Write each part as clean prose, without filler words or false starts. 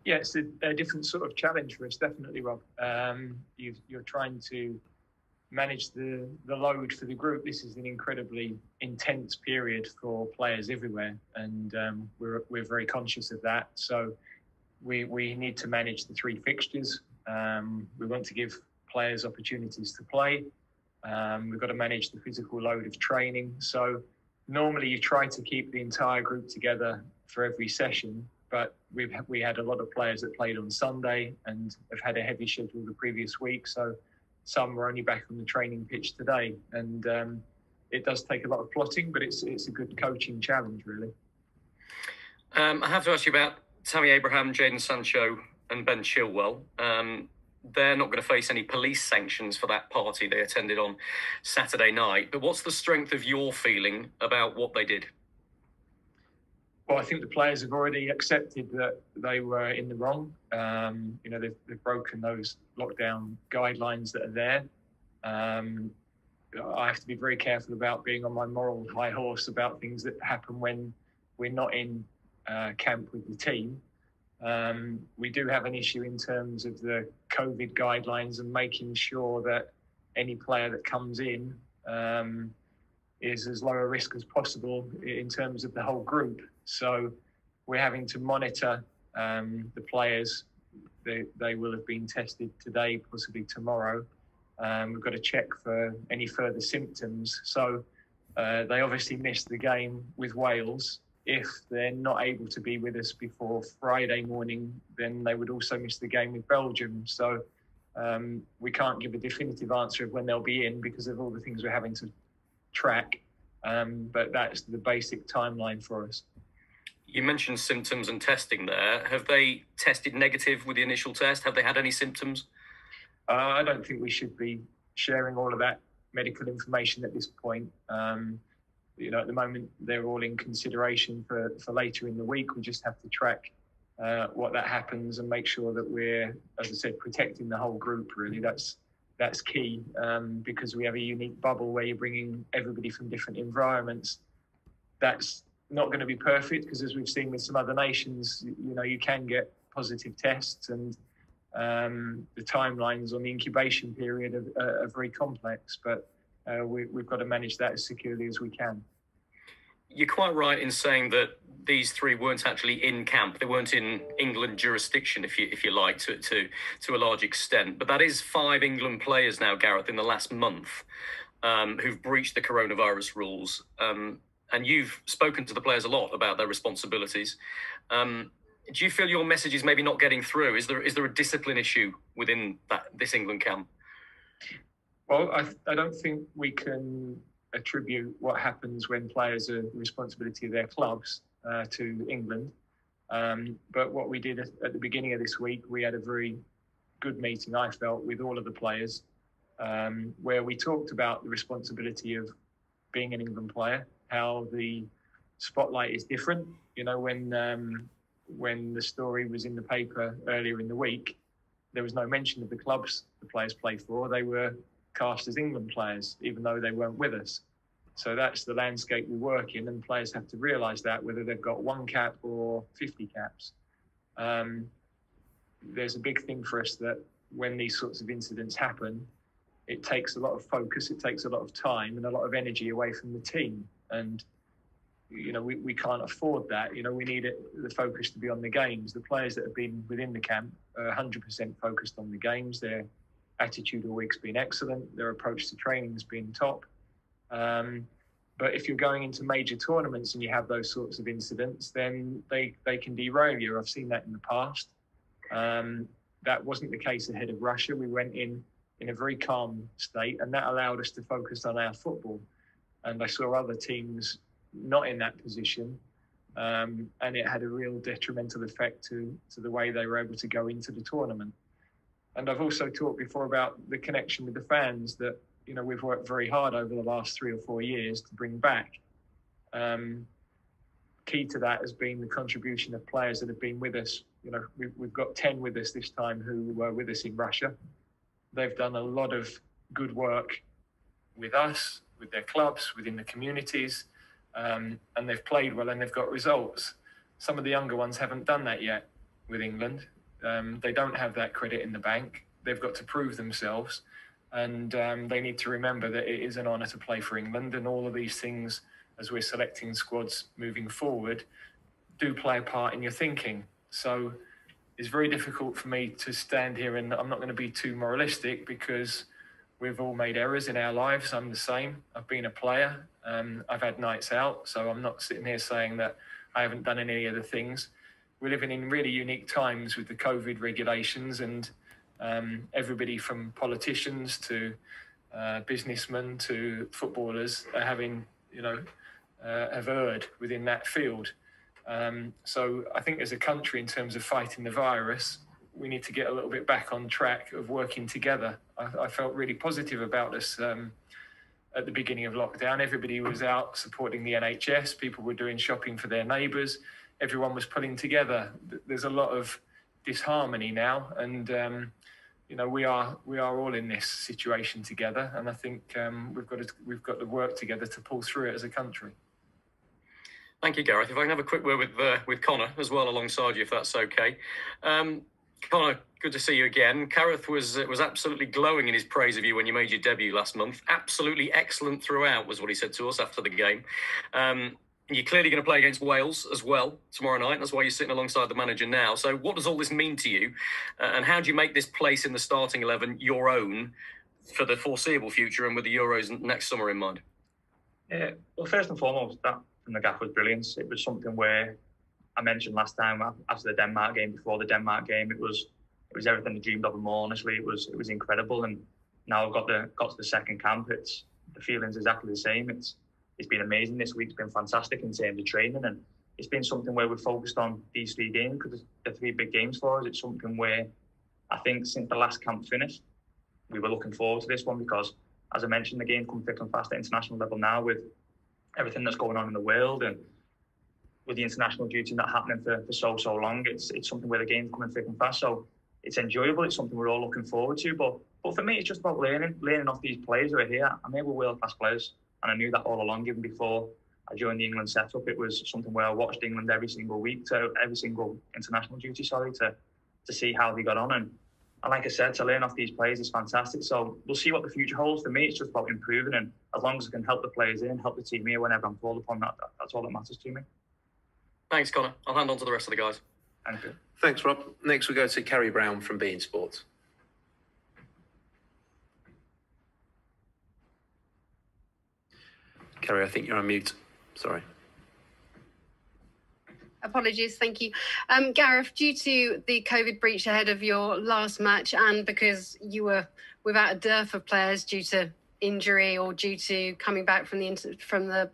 Yeah, it's a different sort of challenge for us, definitely, Rob. You're trying to manage the load for the group. This is an incredibly intense period for players everywhere, and we're very conscious of that. So we need to manage the three fixtures. We want to give players opportunities to play. We've got to manage the physical load of training. So normally you try to keep the entire group together for every session, but we had a lot of players that played on Sunday and have had a heavy schedule the previous week. So some were only back on the training pitch today. And it does take a lot of plotting, but it's a good coaching challenge, really. I have to ask you about Tammy Abraham, Jadon Sancho and Ben Chilwell. They're not going to face any police sanctions for that party they attended on Saturday night. But what's the strength of your feeling about what they did? Well, I think the players have already accepted that they were in the wrong. They've broken those lockdown guidelines that are there. I have to be very careful about being on my moral high horse about things that happen when we're not in camp with the team. We do have an issue in terms of the COVID guidelines and making sure that any player that comes in is as low a risk as possible in terms of the whole group. So we're having to monitor the players. They will have been tested today, possibly tomorrow. We've got to check for any further symptoms. So they obviously missed the game with Wales. If they're not able to be with us before Friday morning, then they would also miss the game with Belgium. So we can't give a definitive answer of when they'll be in because of all the things we're having to track. But that's the basic timeline for us. You mentioned symptoms and testing there. Have they tested negative with the initial test? Have they had any symptoms? I don't think we should be sharing all of that medical information at this point. At the moment, they're all in consideration for later in the week. We just have to track what that happens and make sure that we're, as I said, protecting the whole group, really. That's key because we have a unique bubble where you're bringing everybody from different environments. That's not going to be perfect because, as we've seen with some other nations, you can get positive tests and the timelines on the incubation period are very complex, but we've got to manage that as securely as we can. You're quite right in saying that these three weren't actually in camp. They weren't in England jurisdiction, if you like, to a large extent. But that is 5 England players now, Gareth, in the last month who've breached the coronavirus rules. And you've spoken to the players a lot about their responsibilities. Do you feel your message is maybe not getting through? Is there a discipline issue within this England camp? Well, I don't think we can attribute what happens when players are the responsibility of their clubs to England. But what we did at the beginning of this week, we had a very good meeting, I felt, with all of the players, where we talked about the responsibility of being an England player, how the spotlight is different. When the story was in the paper earlier in the week, there was no mention of the clubs the players play for. They were cast as England players, even though they weren't with us. So that's the landscape we work in, and players have to realise that, whether they've got 1 cap or 50 caps. There's a big thing for us that when these sorts of incidents happen, it takes a lot of focus, it takes a lot of time and a lot of energy away from the team. And, we can't afford that. We need the focus to be on the games. The players that have been within the camp are 100% focused on the games. Their attitude all week's been excellent. Their approach to training has been top. But if you're going into major tournaments and you have those sorts of incidents, then they can derail you. I've seen that in the past. That wasn't the case ahead of Russia. We went in a very calm state, and that allowed us to focus on our football. And I saw other teams not in that position, and it had a real detrimental effect to the way they were able to go into the tournament. And I've also talked before about the connection with the fans that, we've worked very hard over the last 3 or 4 years to bring back. Key to that has been the contribution of players that have been with us. We've got 10 with us this time who were with us in Russia. They've done a lot of good work with us, with their clubs, within the communities, and they've played well and they've got results. Some of the younger ones haven't done that yet. with England. They don't have that credit in the bank. They've got to prove themselves, and they need to remember that it is an honour to play for England, and all of these things, as we're selecting squads moving forward, do play a part in your thinking. So it's very difficult for me to stand here, and I'm not going to be too moralistic because we've all made errors in our lives. I'm the same. I've been a player. I've had nights out, so I'm not sitting here saying that I haven't done any of the things. We're living in really unique times with the COVID regulations, and everybody from politicians to businessmen to footballers are having, have erred within that field. So I think as a country, in terms of fighting the virus, we need to get a little bit back on track of working together. I felt really positive about us at the beginning of lockdown. Everybody was out supporting the NHS. People were doing shopping for their neighbours. Everyone was pulling together. There's a lot of disharmony now, and we are all in this situation together. And I think we've got to work together to pull through it as a country. Thank you, Gareth. If I can have a quick word with Connor as well alongside you, if that's okay. Connor, good to see you again. Gareth was absolutely glowing in his praise of you when you made your debut last month. Absolutely excellent throughout was what he said to us after the game. You're clearly going to play against Wales as well tomorrow night. That's why you're sitting alongside the manager now. So what does all this mean to you? And how do you make this place in the starting 11 your own for the foreseeable future and with the Euros next summer in mind? Yeah, well, first and foremost, that from the gaff was brilliant. It was something where I mentioned last time after the Denmark game, before the Denmark game, it was everything I dreamed of and more. Honestly, it was incredible. And now I've got to the second camp. The feeling's exactly the same. It's been amazing this week. It's been fantastic in terms of training, and it's been something where we've focused on these 3 games because they're 3 big games for us. It's something where I think since the last camp finished, we were looking forward to this one because, as I mentioned, the game comes thick and fast at international level now with everything that's going on in the world and with the international duty not happening for so long. It's something where the game's coming thick and fast. So it's enjoyable. It's something we're all looking forward to. But for me, it's just about learning off these players who are here. I'm here with world-class players. And I knew that all along, even before I joined the England setup. It was something where I watched England every single week, every single international duty, to see how they got on. And like I said, to learn off these players is fantastic. So we'll see what the future holds. For me, it's just about improving. And as long as I can help the players in, help the team here whenever I'm called upon, that's all that matters to me. Thanks, Connor. I'll hand on to the rest of the guys. Thank you. Thanks, Rob. Next, we go to Kerry Brown from beIN Sports. Kerry, I think you're on mute. Sorry. Apologies, thank you. Gareth, due to the COVID breach ahead of your last match and because you were without a dearth of players due to injury or due to coming back from the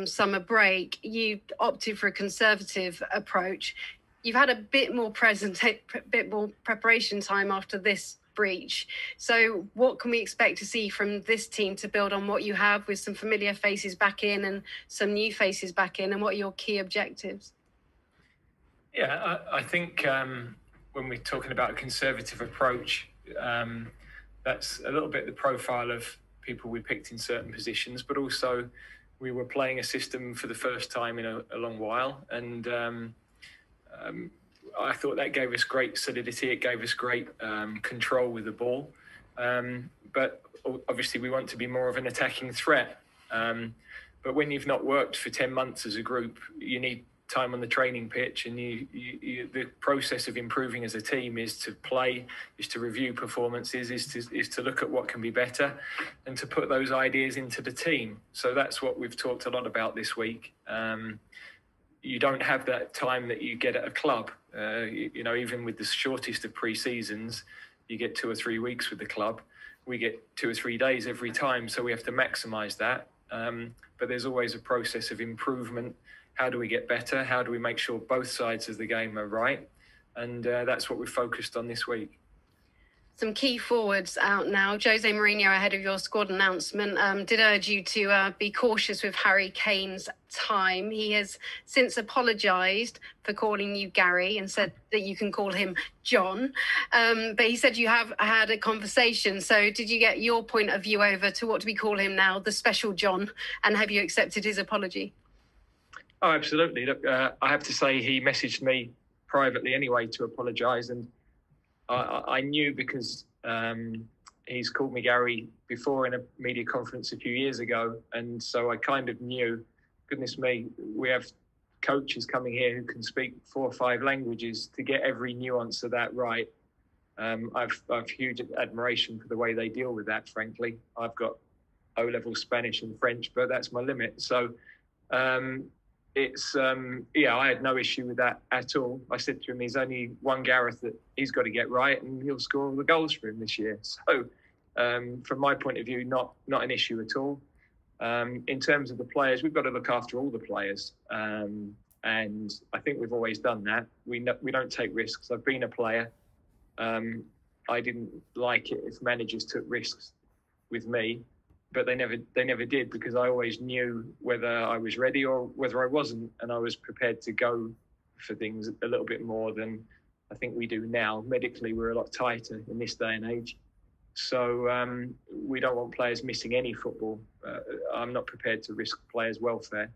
summer break, you opted for a conservative approach. You've had a bit more preparation time after this breach. So what can we expect to see from this team to build on what you have with some familiar faces back in and some new faces back in, and what are your key objectives? Yeah, I think when we're talking about a conservative approach, that's a little bit the profile of people we picked in certain positions, but also we were playing a system for the first time in a long while, and I thought that gave us great solidity. It gave us great control with the ball. But obviously we want to be more of an attacking threat. But when you've not worked for 10 months as a group, you need time on the training pitch, and the process of improving as a team is to play, is to review performances, is to look at what can be better and to put those ideas into the team. So that's what we've talked a lot about this week. You don't have that time that you get at a club. Even with the shortest of pre-seasons, you get 2 or 3 weeks with the club. We get 2 or 3 days every time, so we have to maximise that. But there's always a process of improvement. How do we get better? How do we make sure both sides of the game are right? And that's what we're focused on this week. Some key forwards out now. Jose Mourinho, ahead of your squad announcement, did urge you to be cautious with Harry Kane's time. He has since apologised for calling you Gary and said that you can call him John. But he said you have had a conversation. So did you get your point of view over to what do we call him now, the special John? And have you accepted his apology? Oh, absolutely. Look, I have to say he messaged me privately anyway to apologise, and I knew because he's called me Gary before in a media conference a few years ago, and so I kind of knew, goodness me, we have coaches coming here who can speak 4 or 5 languages to get every nuance of that right. I've huge admiration for the way they deal with that, frankly. I've got O-level Spanish and French, but that's my limit. So I had no issue with that at all. I said to him, there's only one Gareth that he's got to get right, and he'll score all the goals for him this year. So from my point of view, not an issue at all. In terms of the players, we've got to look after all the players. And I think we've always done that. We don't take risks. I've been a player. I didn't like it if managers took risks with me, but they never did, because I always knew whether I was ready or whether I wasn't, and I was prepared to go for things a little bit more than I think we do now. Medically, we're a lot tighter in this day and age, so we don't want players missing any football. I'm not prepared to risk players' welfare.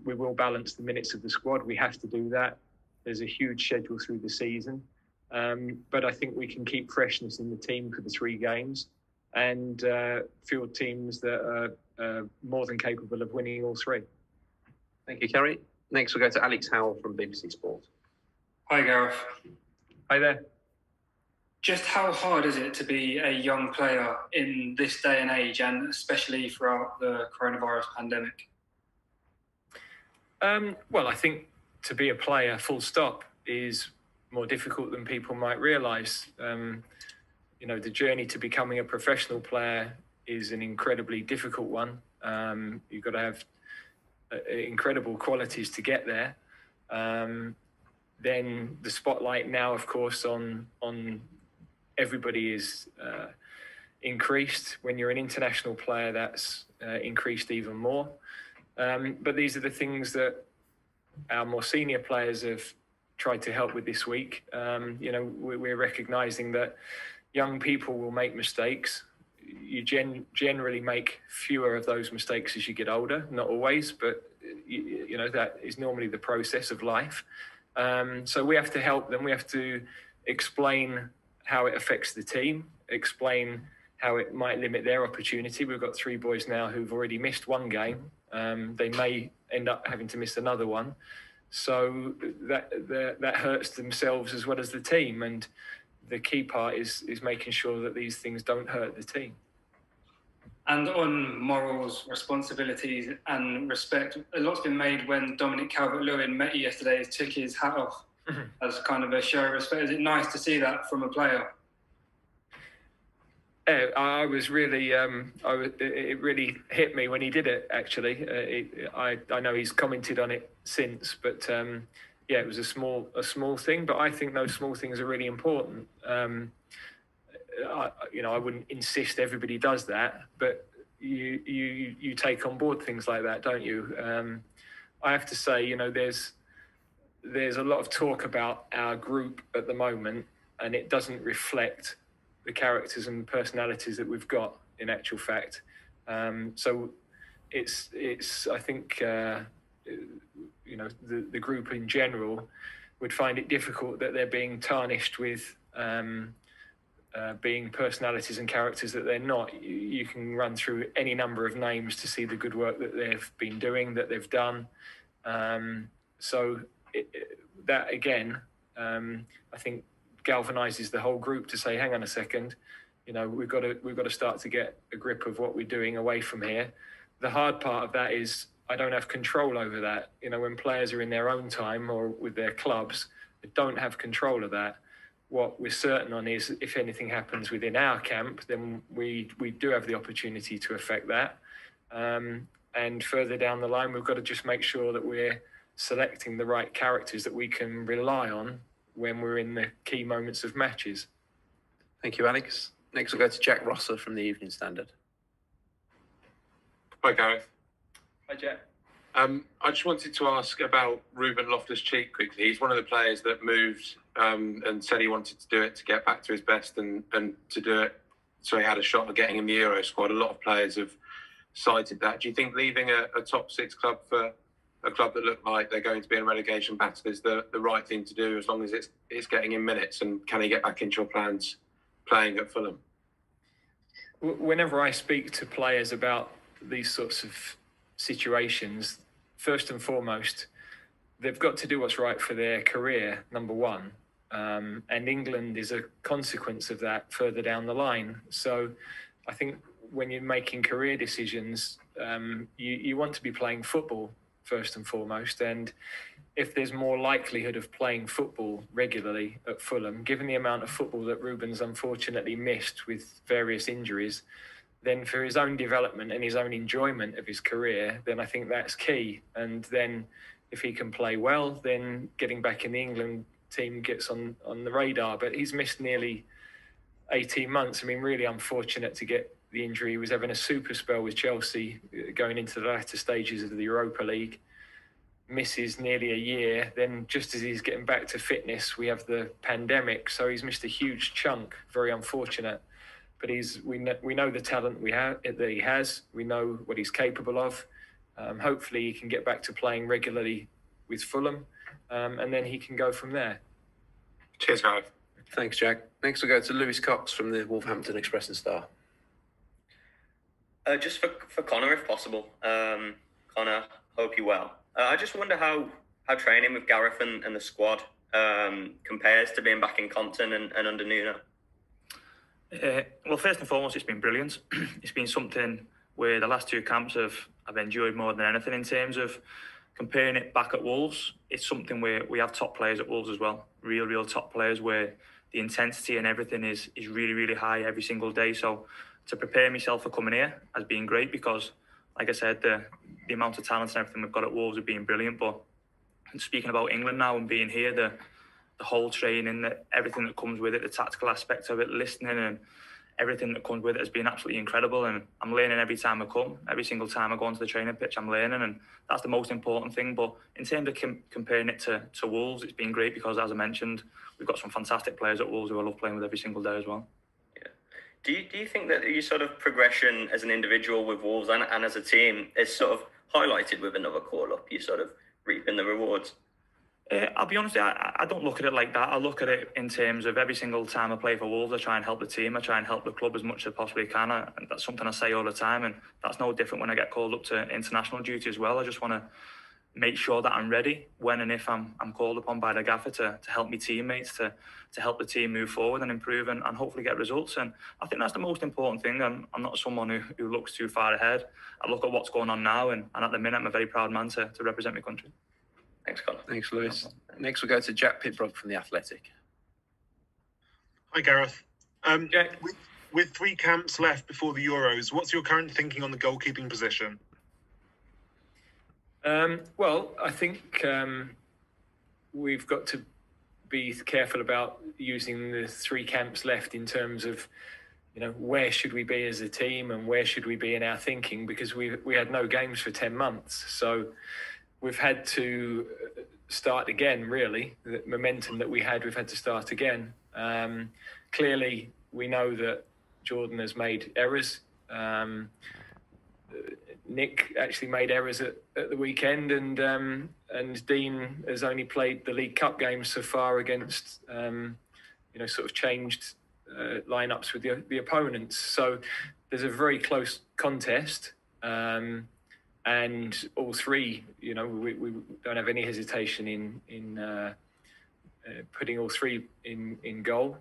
We will balance the minutes of the squad. We have to do that. There's a huge schedule through the season, but I think we can keep freshness in the team for the 3 games, and field teams that are more than capable of winning all 3. Thank you, Kerry. Next, we'll go to Alex Howell from BBC Sport. Hi, Gareth. Hi there. Just how hard is it to be a young player in this day and age, and especially throughout the coronavirus pandemic? Well, I think to be a player, full stop, is more difficult than people might realise. The journey to becoming a professional player is an incredibly difficult one. You've got to have incredible qualities to get there. Then the spotlight now, of course, on everybody is increased. When you're an international player, that's increased even more. But these are the things that our more senior players have tried to help with this week. We're recognising that young people will make mistakes. You generally make fewer of those mistakes as you get older. Not always, but that is normally the process of life. So we have to help them. We have to explain how it affects the team, explain how it might limit their opportunity. We've got 3 boys now who've already missed 1 game. They may end up having to miss another one. So that hurts themselves as well as the team. And the key part is making sure that these things don't hurt the team. And on morals, responsibilities and respect, a lot's been made when Dominic Calvert-Lewin met you yesterday and took his hat off as kind of a show of respect. Is it nice to see that from a player? I was really, it really hit me when he did it, actually. I know he's commented on it since, but it was a small thing, but I think those small things are really important. I wouldn't insist everybody does that, but you take on board things like that, don't you? I have to say, there's a lot of talk about our group at the moment, and it doesn't reflect the characters and personalities that we've got, in actual fact. So it's I think the group in general would find it difficult that they're being tarnished with being personalities and characters that they're not. You can run through any number of names to see the good work that they've been doing, that they've done. That again, I think galvanizes the whole group to say, hang on a second, we've got to start to get a grip of what we're doing away from here. The hard part of that is I don't have control over that. When players are in their own time or with their clubs, they don't have control of that. What we're certain on is if anything happens within our camp, then we do have the opportunity to affect that. And further down the line, we've got to just make sure that we're selecting the right characters that we can rely on when we're in the key moments of matches. Thank you, Alex. Next, we'll go to Jack Rosser from the Evening Standard. Hi, Gareth. Hi, Jack. I just wanted to ask about Ruben Loftus-Cheek quickly. He's one of the players that moved and said he wanted to do it to get back to his best and to do it so he had a shot at getting in the Euro squad. A lot of players have cited that. Do you think leaving a top 6 club for a club that look like they're going to be in relegation battle is the right thing to do, as long as it's getting in minutes? And can he get back into your plans playing at Fulham? Whenever I speak to players about these sorts of situations, first and foremost, they've got to do what's right for their career, number one. And England is a consequence of that further down the line. So I think when you're making career decisions, you want to be playing football first and foremost. And if there's more likelihood of playing football regularly at Fulham, given the amount of football that Ruben's unfortunately missed with various injuries, then for his own development and his own enjoyment of his career, then I think that's key. And then if he can play well, then getting back in the England team gets on the radar. But he's missed nearly 18 months. I mean, really unfortunate to get the injury. He was having a super spell with Chelsea going into the latter stages of the Europa League. Misses nearly a year. Then just as he's getting back to fitness, we have the pandemic. So he's missed a huge chunk. Very unfortunate. But we know the talent that he has. We know what he's capable of. Hopefully he can get back to playing regularly with Fulham. And then he can go from there. Cheers, Gareth. Thanks, Jack. Next we'll go to Lewis Cox from the Wolverhampton Express and Star. Just for Connor, if possible. Connor, hope you're well. I just wonder how training with Gareth and the squad compares to being back in Compton and under Nuno. Well, first and foremost, it's been brilliant. It's been something where the last two camps I've enjoyed more than anything. In terms of comparing it back at Wolves, it's something where we have top players at Wolves as well. Real top players where the intensity and everything is really, really high every single day. So to prepare myself for coming here has been great because, like I said, the amount of talent and everything we've got at Wolves have been brilliant. But speaking about England now and being here, the whole training, everything that comes with it, the tactical aspect of it, listening and everything that comes with it has been absolutely incredible. And I'm learning every time I come. Every single time I go onto the training pitch, I'm learning, and that's the most important thing. But in terms of comparing it to Wolves, it's been great because, as I mentioned, we've got some fantastic players at Wolves who I love playing with every single day as well. Yeah. Do you think that your sort of progression as an individual with Wolves and as a team is sort of highlighted with another call-up? You sort of reaping the rewards? I'll be honest, I don't look at it like that. I look at it in terms of every single time I play for Wolves, I try and help the team. I try and help the club as much as I possibly can. And that's something I say all the time. And that's no different when I get called up to international duty as well. I just want to make sure that I'm ready when and if I'm called upon by the gaffer to help my teammates, to help the team move forward and improve and hopefully get results. And I think that's the most important thing. I'm not someone who looks too far ahead. I look at what's going on now. And at the minute, I'm a very proud man to represent my country. Thanks, Colin. Thanks, Lewis. Next we'll go to Jack Pitbrook from The Athletic. Hi, Gareth. Jack. With 3 camps left before the Euros, what's your current thinking on the goalkeeping position? Well, I think we've got to be careful about using the 3 camps left in terms of, where should we be as a team and where should we be in our thinking, because we had no games for 10 months. So we've had to start again, really. The momentum that we had, we've had to start again. Clearly, we know that Jordan has made errors. Nick actually made errors at the weekend, and Dean has only played the League Cup games so far against, sort of changed lineups with the opponents. So there's a very close contest. And all 3, we don't have any hesitation in putting all 3 in goal.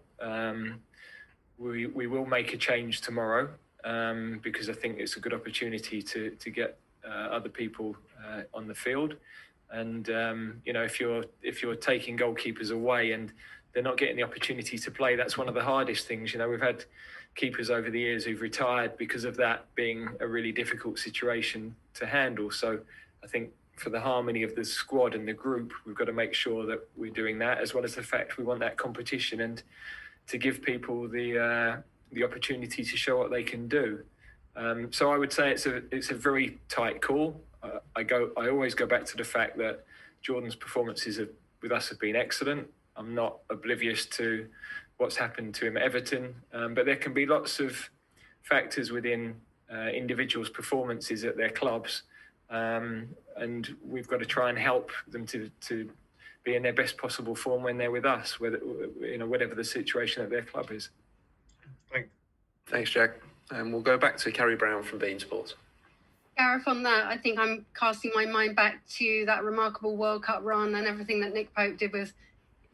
We will make a change tomorrow because I think it's a good opportunity to get other people on the field. And if you're taking goalkeepers away and they're not getting the opportunity to play, that's one of the hardest things. We've had keepers over the years who've retired because of that being a really difficult situation to handle. So I think for the harmony of the squad and the group, we've got to make sure that we're doing that, as well as the fact we want that competition and to give people the opportunity to show what they can do. So I would say it's a very tight call. I always go back to the fact that Jordan's performances with us have been excellent. I'm not oblivious to what's happened to him at Everton, but there can be lots of factors within individuals' performances at their clubs and we've got to try and help them to be in their best possible form when they're with us, whatever the situation at their club is. Thanks, Jack. And we'll go back to Carrie Brown from Bein Sports. Gareth, on that, I think I'm casting my mind back to that remarkable World Cup run and everything that Nick Pope did with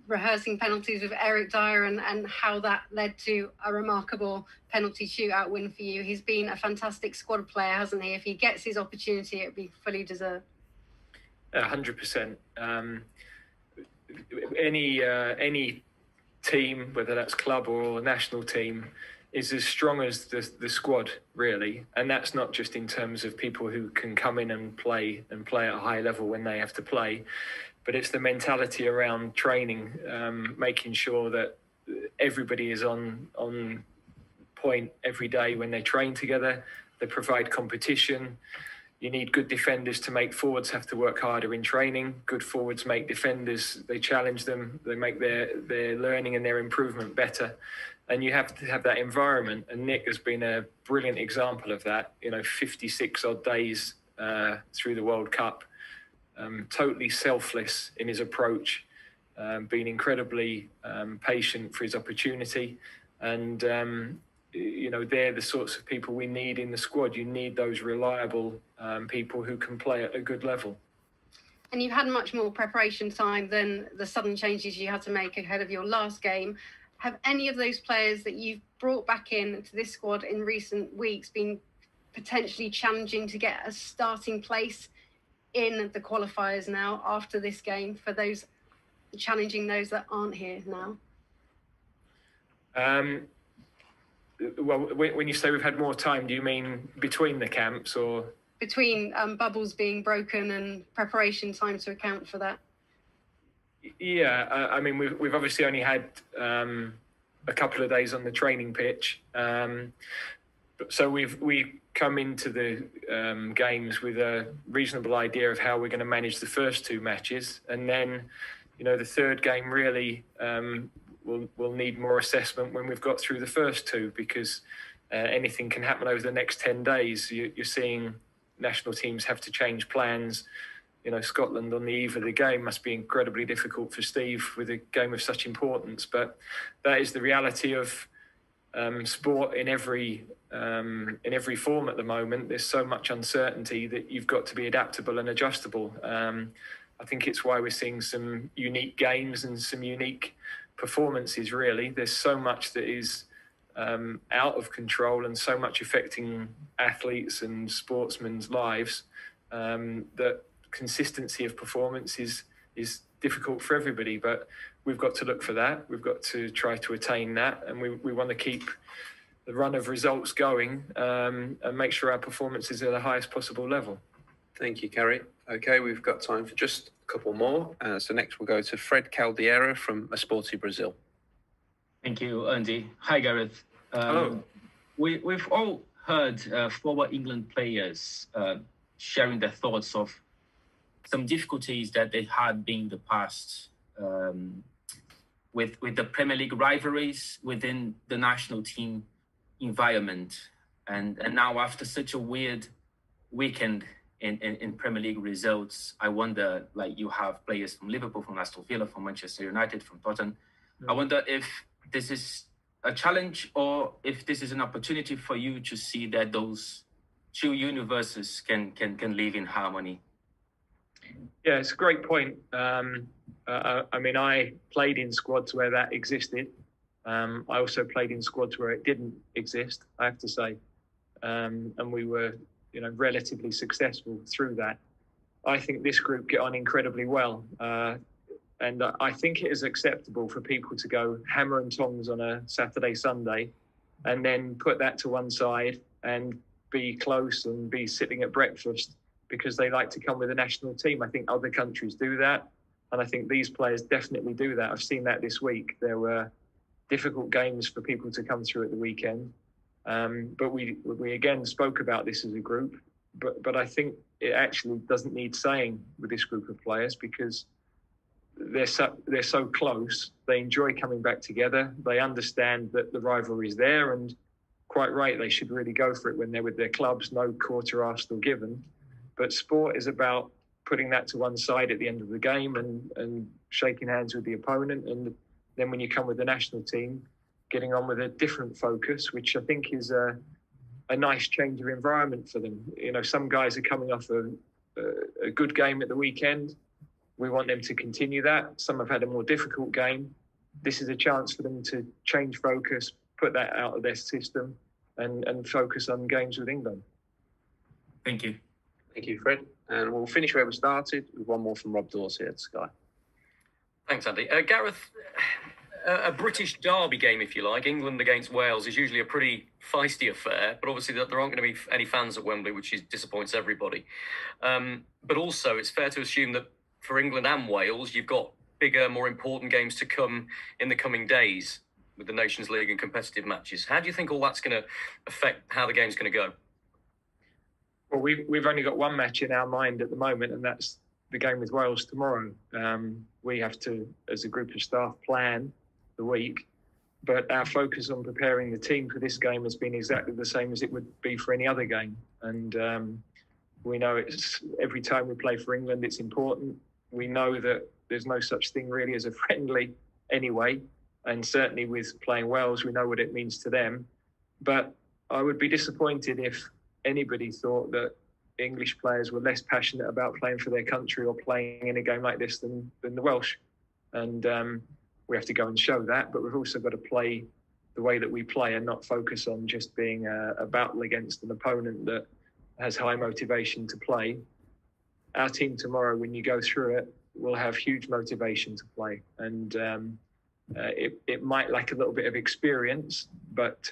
rehearsing penalties with Eric Dyer and how that led to a remarkable penalty shootout win for you. He's been a fantastic squad player, hasn't he? If he gets his opportunity, it'll be fully deserved. 100%. Any team, whether that's club or national team, is as strong as the squad, really. And that's not just in terms of people who can come in and play at a high level when they have to play, but it's the mentality around training, making sure that everybody is on point every day when they train together. They provide competition. You need good defenders to make forwards have to work harder in training. Good forwards make defenders, they challenge them, they make their learning and their improvement better. And you have to have that environment. And Nick has been a brilliant example of that, 56 odd days through the World Cup, totally selfless in his approach, being incredibly patient for his opportunity. And, they're the sorts of people we need in the squad. You need those reliable people who can play at a good level. And you've had much more preparation time than the sudden changes you had to make ahead of your last game. Have any of those players that you've brought back in to this squad in recent weeks been potentially challenging to get a starting place in the qualifiers now after this game, for those challenging those that aren't here now? Well, when you say we've had more time, do you mean between the camps or? Between bubbles being broken and preparation time to account for that? Yeah, I mean, we've obviously only had a couple of days on the training pitch. So we come into the games with a reasonable idea of how we're going to manage the first two matches. And then, the third game really will need more assessment when we've got through the first two, because anything can happen over the next 10 days. You're seeing national teams have to change plans. Scotland on the eve of the game must be incredibly difficult for Steve with a game of such importance. But that is the reality of sport in every form at the moment. There's so much uncertainty that you've got to be adaptable and adjustable. I think it's why we're seeing some unique games and some unique performances, really. There's so much that is out of control and so much affecting athletes and sportsmen's lives that consistency of performance is difficult for everybody. But we've got to look for that. We've got to try to attain that, and we want to keep the run of results going and make sure our performance is at the highest possible level. Thank you, Carrie. Okay, we've got time for just a couple more. So next we'll go to Fred Caldeira from Esporte Brazil. Thank you, Andy. Hi, Gareth. Hello. We've all heard former England players sharing their thoughts of some difficulties that they had been in the past with the Premier League rivalries within the national team environment. And now after such a weird weekend in Premier League results, I wonder, you have players from Liverpool, from Aston Villa, from Manchester United, from Tottenham. I wonder if this is a challenge or if this is an opportunity for you to see that those two universes can live in harmony. Yeah, it's a great point. I mean, I played in squads where that existed. I also played in squads where it didn't exist, I have to say. And we were, relatively successful through that. I think this group get on incredibly well. And I think it is acceptable for people to go hammer and tongs on a Saturday, Sunday, and then put that to one side and be close and be sitting at breakfast because they like to come with a national team. I think other countries do that. And I think these players definitely do that. I've seen that this week. There were difficult games for people to come through at the weekend. But we again spoke about this as a group. But I think it actually doesn't need saying with this group of players because they're so close. They enjoy coming back together. They understand that the rivalry is there, and quite right, they should really go for it when they're with their clubs. No quarter asked or given. But sport is about putting that to one side at the end of the game and shaking hands with the opponent. And then when you come with the national team, getting on with a different focus, which I think is a nice change of environment for them. You know, some guys are coming off a good game at the weekend. We want them to continue that. Some have had a more difficult game. This is a chance for them to change focus, put that out of their system, and focus on games with England. Thank you. Thank you, Fred. And we'll finish where we started with one more from Rob Dorsey at Sky. Thanks, Andy. Gareth, a British derby game, if you like, England against Wales, is usually a pretty feisty affair, but obviously there aren't going to be any fans at Wembley, which disappoints everybody. But also, it's fair to assume that for England and Wales, you've got bigger, more important games to come in the coming days with the Nations League and competitive matches. How do you think all that's going to affect how the game's going to go? Well, we've only got one match in our mind at the moment, and that's the game with Wales tomorrow. We have to, as a group of staff, plan the week, but our focus on preparing the team for this game has been exactly the same as it would be for any other game. And we know it's every time we play for England, it's important. We know that there's no such thing really as a friendly anyway. And certainly with playing Wales, we know what it means to them. But I would be disappointed if anybody thought that English players were less passionate about playing for their country or playing in a game like this than the Welsh. And we have to go and show that, but we've also got to play the way that we play and not focus on just being a battle against an opponent that has high motivation to play. Our team tomorrow, when you go through it, will have huge motivation to play. And it might lack a little bit of experience, but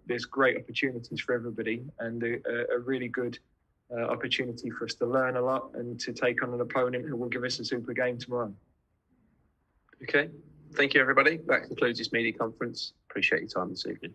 there's great opportunities for everybody and a really good opportunity for us to learn a lot and to take on an opponent who will give us a super game tomorrow. Okay. Thank you, everybody. That concludes this media conference. Appreciate your time this evening.